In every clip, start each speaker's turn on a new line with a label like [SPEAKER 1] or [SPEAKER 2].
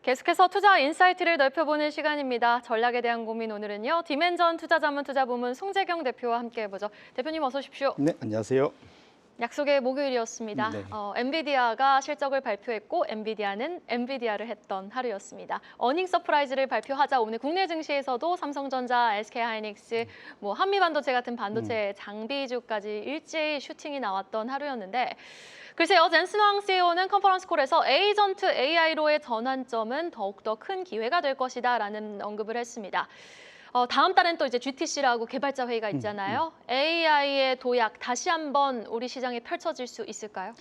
[SPEAKER 1] 계속해서 투자 인사이트를 넓혀보는 시간입니다. 전략에 대한 고민 오늘은요. 디멘전 투자자문투자부문 송재경 대표와 함께 해보죠. 대표님 어서 오십시오.
[SPEAKER 2] 네, 안녕하세요.
[SPEAKER 1] 약속의 목요일이었습니다.
[SPEAKER 2] 네.
[SPEAKER 1] 엔비디아가 실적을 발표했고 엔비디아는 엔비디아를 했던 하루였습니다. 어닝 서프라이즈를 발표하자 오늘 국내 증시에서도 삼성전자, SK하이닉스, 한미반도체 같은 반도체 장비주까지 일제히 슈팅이 나왔던 하루였는데 글쎄요, 젠슨 황 CEO는 컨퍼런스 콜에서 에이전트 AI로의 전환점은 더욱더 큰 기회가 될 것이다라는 언급을 했습니다. 다음 달엔 또 이제 GTC라고 개발자 회의가 있잖아요. AI의 도약 다시 한번 우리 시장에 펼쳐질 수 있을까요?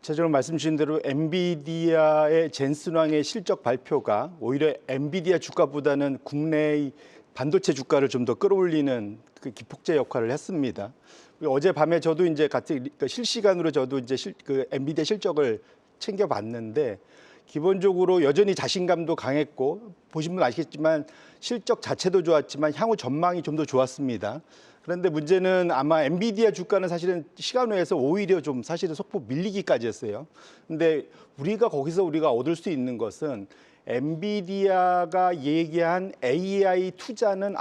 [SPEAKER 2] 최저로 말씀 주신 대로 엔비디아의 젠슨 황의 실적 발표가 오히려 엔비디아 주가보다는 국내의 반도체 주가를 좀 더 끌어올리는 그 기폭제 역할을 했습니다. 어젯밤에 저도 이제 같이 실시간으로 저도 이제 그 엔비디아 실적을 챙겨봤는데 기본적으로 여전히 자신감도 강했고 보신 분 아시겠지만 실적 자체도 좋았지만 향후 전망이 좀 더 좋았습니다. 그런데 문제는 아마 엔비디아 주가는 사실은 시간외에서 오히려 좀 사실은 소폭 밀리기까지 했어요. 근데 우리가 얻을 수 있는 것은 엔비디아가 얘기한 AI 투자는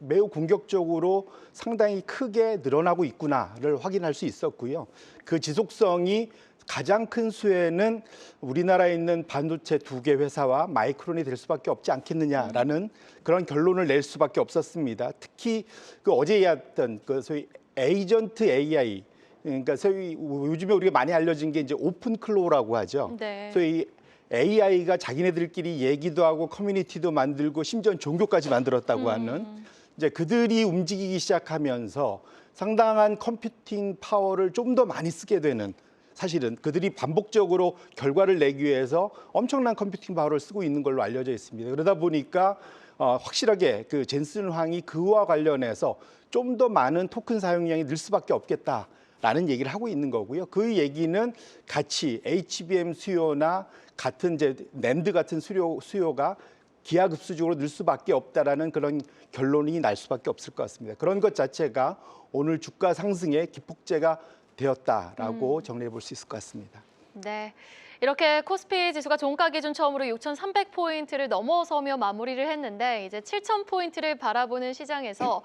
[SPEAKER 2] 매우 공격적으로 상당히 크게 늘어나고 있구나를 확인할 수 있었고요. 그 지속성이 가장 큰 수혜는 우리나라에 있는 반도체 2개 회사와 마이크론이 될 수밖에 없지 않겠느냐라는 그런 결론을 낼 수밖에 없었습니다. 특히 그 어제 이야기했던 그 소위 에이전트 AI, 그러니까 소위 요즘에 우리가 많이 알려진 게 이제 오픈 클로우라고 하죠.
[SPEAKER 1] 네.
[SPEAKER 2] 소위 AI가 자기네들끼리 얘기도 하고 커뮤니티도 만들고 심지어 종교까지 만들었다고 하는 이제 그들이 움직이기 시작하면서 상당한 컴퓨팅 파워를 좀 더 많이 쓰게 되는, 사실은 그들이 반복적으로 결과를 내기 위해서 엄청난 컴퓨팅 파워를 쓰고 있는 걸로 알려져 있습니다. 그러다 보니까 확실하게 그 젠슨 황이 그와 관련해서 좀 더 많은 토큰 사용량이 늘 수밖에 없겠다라는 얘기를 하고 있는 거고요. 그 얘기는 같이 HBM 수요나 같은 이제 낸드 같은 수요가 기하급수적으로 늘 수밖에 없다라는 그런 결론이 날 수밖에 없을 것 같습니다. 그런 것 자체가 오늘 주가 상승의 기폭제가 되었다라고 정리해 볼 수 있을 것 같습니다.
[SPEAKER 1] 네. 이렇게 코스피 지수가 종가 기준 처음으로 6,300포인트를 넘어서며 마무리를 했는데 이제 7,000포인트를 바라보는 시장에서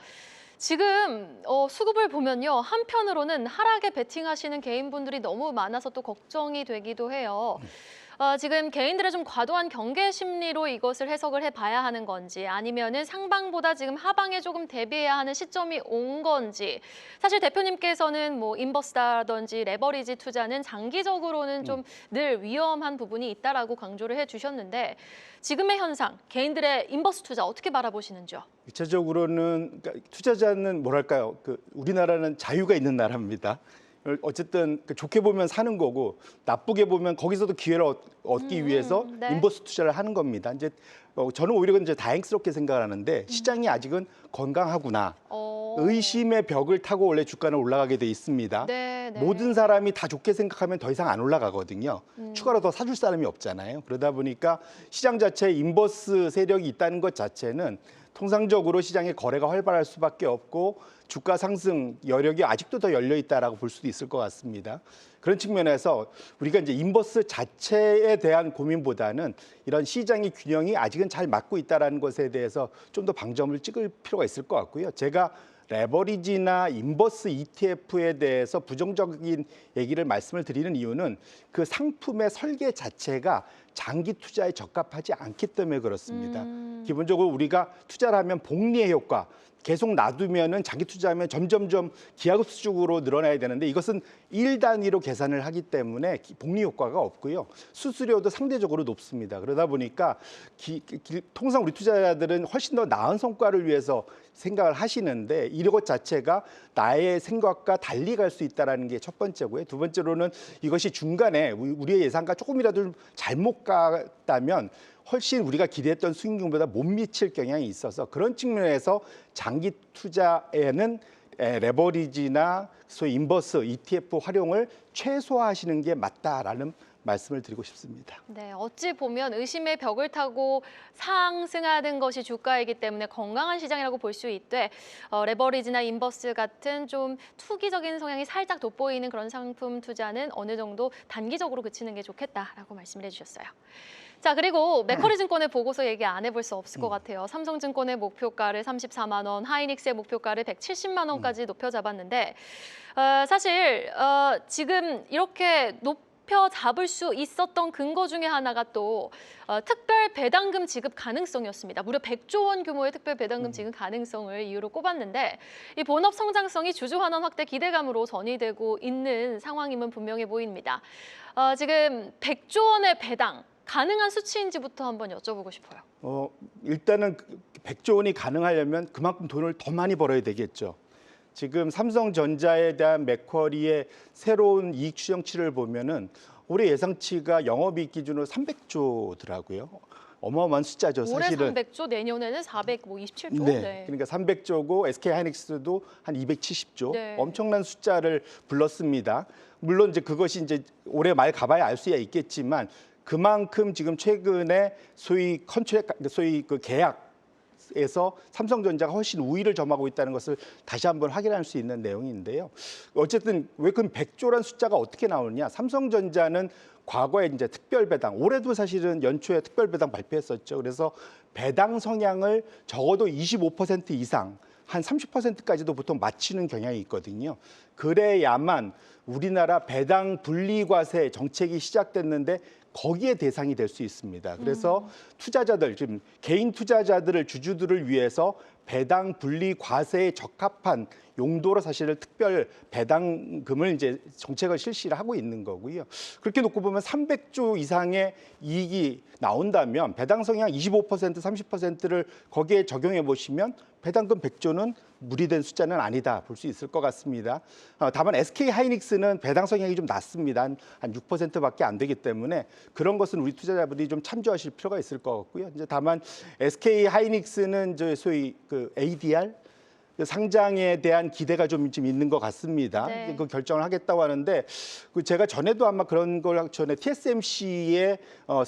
[SPEAKER 1] 지금 수급을 보면요. 한편으로는 하락에 베팅하시는 개인분들이 너무 많아서 또 걱정이 되기도 해요. 지금 개인들의 좀 과도한 경계 심리로 이것을 해석을 해봐야 하는 건지 아니면은 상방보다 지금 하방에 조금 대비해야 하는 시점이 온 건지 사실 대표님께서는 인버스다든지 레버리지 투자는 장기적으로는 좀 늘 위험한 부분이 있다라고 강조를 해주셨는데 지금의 현상, 개인들의 인버스 투자 어떻게 바라보시는지요?
[SPEAKER 2] 일차적으로는 그러니까 투자자는 뭐랄까요? 우리나라는 자유가 있는 나라입니다. 어쨌든 좋게 보면 사는 거고 나쁘게 보면 거기서도 기회를 얻기 위해서
[SPEAKER 1] 네.
[SPEAKER 2] 인버스 투자를 하는 겁니다. 이제 저는 오히려 이제 다행스럽게 생각을 하는데 시장이 아직은 건강하구나. 의심의 벽을 타고 원래 주가는 올라가게 돼 있습니다.
[SPEAKER 1] 네.
[SPEAKER 2] 모든 사람이 다 좋게 생각하면 더 이상 안 올라가거든요. 추가로 더 사줄 사람이 없잖아요. 그러다 보니까 시장 자체에 인버스 세력이 있다는 것 자체는 통상적으로 시장의 거래가 활발할 수밖에 없고 주가 상승 여력이 아직도 더 열려 있다라고 볼 수도 있을 것 같습니다. 그런 측면에서 우리가 이제 인버스 자체에 대한 고민보다는 이런 시장의 균형이 아직은 잘 맞고 있다라는 것에 대해서 좀 더 방점을 찍을 필요가 있을 것 같고요. 제가 레버리지나 인버스 ETF에 대해서 부정적인 얘기를 말씀을 드리는 이유는 그 상품의 설계 자체가 장기 투자에 적합하지 않기 때문에 그렇습니다. 기본적으로 우리가 투자를 하면 복리의 효과, 계속 놔두면은 장기 투자하면 점점점 기하급수적으로 늘어나야 되는데 이것은 일 단위로 계산을 하기 때문에 복리 효과가 없고요. 수수료도 상대적으로 높습니다. 그러다 보니까 통상 우리 투자자들은 훨씬 더 나은 성과를 위해서 생각을 하시는데 이것 자체가 나의 생각과 달리 갈 수 있다는 게 첫 번째고요. 두 번째로는 이것이 중간에 우리의 예상과 조금이라도 잘못 갔다면 훨씬 우리가 기대했던 수익률보다 못 미칠 경향이 있어서 그런 측면에서 장기 투자에는 레버리지나 소위 인버스 ETF 활용을 최소화하시는 게 맞다라는 말씀을 드리고 싶습니다.
[SPEAKER 1] 네, 어찌 보면 의심의 벽을 타고 상승하는 것이 주가이기 때문에 건강한 시장이라고 볼 수 있되 레버리지나 인버스 같은 좀 투기적인 성향이 살짝 돋보이는 그런 상품 투자는 어느 정도 단기적으로 그치는 게 좋겠다라고 말씀을 해주셨어요. 자, 그리고 맥쿼리 증권의 보고서 얘기 안 해볼 수 없을 것 같아요. 삼성증권의 목표가를 34만 원, 하이닉스의 목표가를 170만 원까지 높여 잡았는데 사실 지금 이렇게 높여 잡을 수 있었던 근거 중에 하나가 또 특별 배당금 지급 가능성이었습니다. 무려 100조 원 규모의 특별 배당금 지급 가능성을 이유로 꼽았는데 이 본업 성장성이 주주 환원 확대 기대감으로 전이되고 있는 상황임은 분명해 보입니다. 지금 100조 원의 배당 가능한 수치인지부터 한번 여쭤보고 싶어요.
[SPEAKER 2] 일단은 100조 원이 가능하려면 그만큼 돈을 더 많이 벌어야 되겠죠. 지금 삼성전자에 대한 맥쿼리의 새로운 이익 추정치를 보면은 올해 예상치가 영업이익 기준으로 300조더라고요. 어마어마한 숫자죠.
[SPEAKER 1] 올해
[SPEAKER 2] 사실은.
[SPEAKER 1] 300조, 내년에는 427조.
[SPEAKER 2] 네. 그러니까 300조고 SK 하이닉스도 한 270조.
[SPEAKER 1] 네.
[SPEAKER 2] 엄청난 숫자를 불렀습니다. 물론 이제 그것이 이제 올해 말 가봐야 알 수야 있겠지만 그만큼 지금 최근에 소위 그 계약에서 삼성전자가 훨씬 우위를 점하고 있다는 것을 다시 한번 확인할 수 있는 내용인데요. 어쨌든 왜 그 100조란 숫자가 어떻게 나오느냐? 삼성전자는 과거에 이제 특별 배당, 올해도 사실은 연초에 특별 배당 발표했었죠. 그래서 배당 성향을 적어도 25% 이상, 한 30%까지도 보통 맞추는 경향이 있거든요. 그래야만 우리나라 배당 분리과세 정책이 시작됐는데 거기에 대상이 될 수 있습니다. 그래서 투자자들, 지금 개인 투자자들을 주주들을 위해서 배당 분리 과세에 적합한 용도로 사실 특별 배당금을 이제 정책을 실시를 하고 있는 거고요. 그렇게 놓고 보면 300조 이상의 이익이 나온다면 배당 성향 25%, 30%를 거기에 적용해 보시면 배당금 100조는 무리된 숫자는 아니다 볼 수 있을 것 같습니다. 다만 SK 하이닉스는 배당 성향이 좀 낮습니다. 한 6%밖에 안 되기 때문에 그런 것은 우리 투자자분들이 좀 참조하실 필요가 있을 것 같고요. 이제 다만 SK 하이닉스는 이제 소위 그 ADR 상장에 대한 기대가 좀 있는 것 같습니다.
[SPEAKER 1] 네.
[SPEAKER 2] 그 결정을 하겠다고 하는데 제가 전에도 아마 그런 걸 전에 TSMC의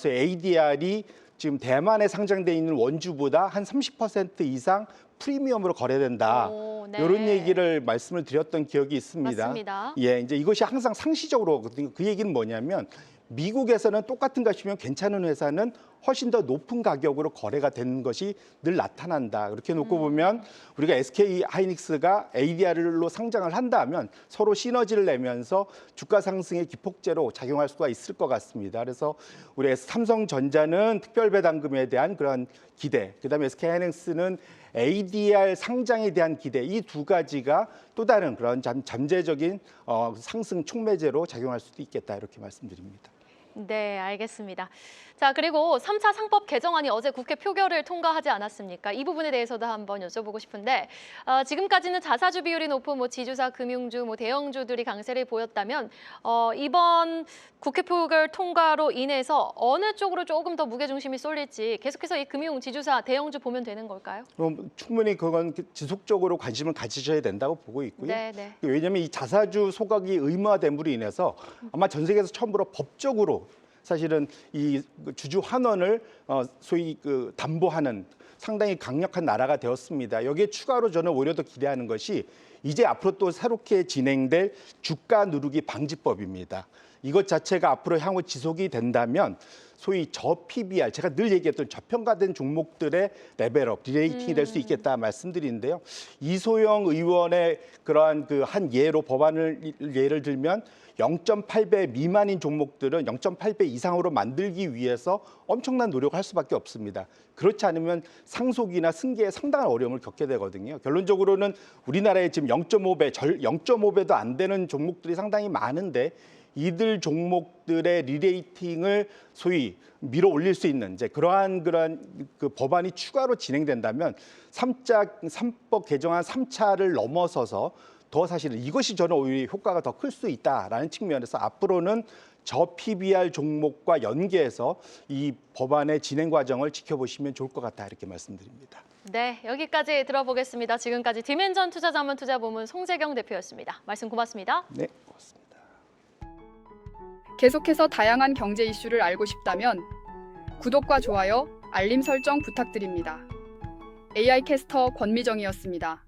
[SPEAKER 2] ADR이 지금 대만에 상장돼 있는 원주보다 한 30% 이상 프리미엄으로 거래된다.
[SPEAKER 1] 오, 네.
[SPEAKER 2] 이런 얘기를 말씀을 드렸던 기억이 있습니다.
[SPEAKER 1] 맞습니다.
[SPEAKER 2] 예, 이제 이것이 항상 상시적으로 그 얘기는 뭐냐면 미국에서는 똑같은 것이면 괜찮은 회사는 훨씬 더 높은 가격으로 거래가 되는 것이 늘 나타난다. 그렇게 놓고 보면 우리가 SK 하이닉스가 ADR로 상장을 한다면 서로 시너지를 내면서 주가 상승의 기폭제로 작용할 수가 있을 것 같습니다. 그래서 우리 삼성전자는 특별 배당금에 대한 그런 기대, 그다음에 SK 하이닉스는 ADR 상장에 대한 기대, 이 두 가지가 또 다른 그런 잠재적인 상승 촉매제로 작용할 수도 있겠다 이렇게 말씀드립니다.
[SPEAKER 1] 네, 알겠습니다. 자, 그리고 3차 상법 개정안이 어제 국회 표결을 통과하지 않았습니까? 이 부분에 대해서도 한번 여쭤보고 싶은데 지금까지는 자사주 비율이 높은 지주사, 금융주, 대형주들이 강세를 보였다면 이번 국회 표결 통과로 인해서 어느 쪽으로 조금 더 무게중심이 쏠릴지 계속해서 이 금융, 지주사, 대형주 보면 되는 걸까요?
[SPEAKER 2] 그럼 충분히 그건 지속적으로 관심을 가지셔야 된다고 보고 있고요.
[SPEAKER 1] 네, 네.
[SPEAKER 2] 왜냐하면 이 자사주 소각이 의무화됨으로 인해서 아마 전 세계에서 처음으로 법적으로 사실은 이 주주 환원을 소위 그 담보하는 상당히 강력한 나라가 되었습니다. 여기에 추가로 저는 오히려 더 기대하는 것이 이제 앞으로 또 새롭게 진행될 주가 누르기 방지법입니다. 이것 자체가 앞으로 향후 지속이 된다면 소위 저PBR, 제가 늘 얘기했던 저평가된 종목들의 레벨업, 리레이팅이 될 수 있겠다 말씀드리는데요. 이소영 의원의 그러한 그 한 예로 법안을 예를 들면 0.8배 미만인 종목들은 0.8배 이상으로 만들기 위해서 엄청난 노력을 할 수밖에 없습니다. 그렇지 않으면 상속이나 승계에 상당한 어려움을 겪게 되거든요. 결론적으로는 우리나라에 지금 0.5배도 안 되는 종목들이 상당히 많은데 이들 종목들의 리레이팅을 소위 밀어 올릴 수 있는 이제 그러한 그 법안이 추가로 진행된다면 3법 개정안 3차를 넘어서서 더 사실은 이것이 저는 오히려 효과가 더 클 수 있다라는 측면에서 앞으로는 저 PBR 종목과 연계해서 이 법안의 진행 과정을 지켜보시면 좋을 것 같다 이렇게 말씀드립니다.
[SPEAKER 1] 네, 여기까지 들어보겠습니다. 지금까지 디멘전 투자자문투자부문 송재경 대표였습니다. 말씀 고맙습니다.
[SPEAKER 2] 네, 고맙습니다.
[SPEAKER 3] 계속해서 다양한 경제 이슈를 알고 싶다면 구독과 좋아요, 알림 설정 부탁드립니다. AI 캐스터 권미정이었습니다.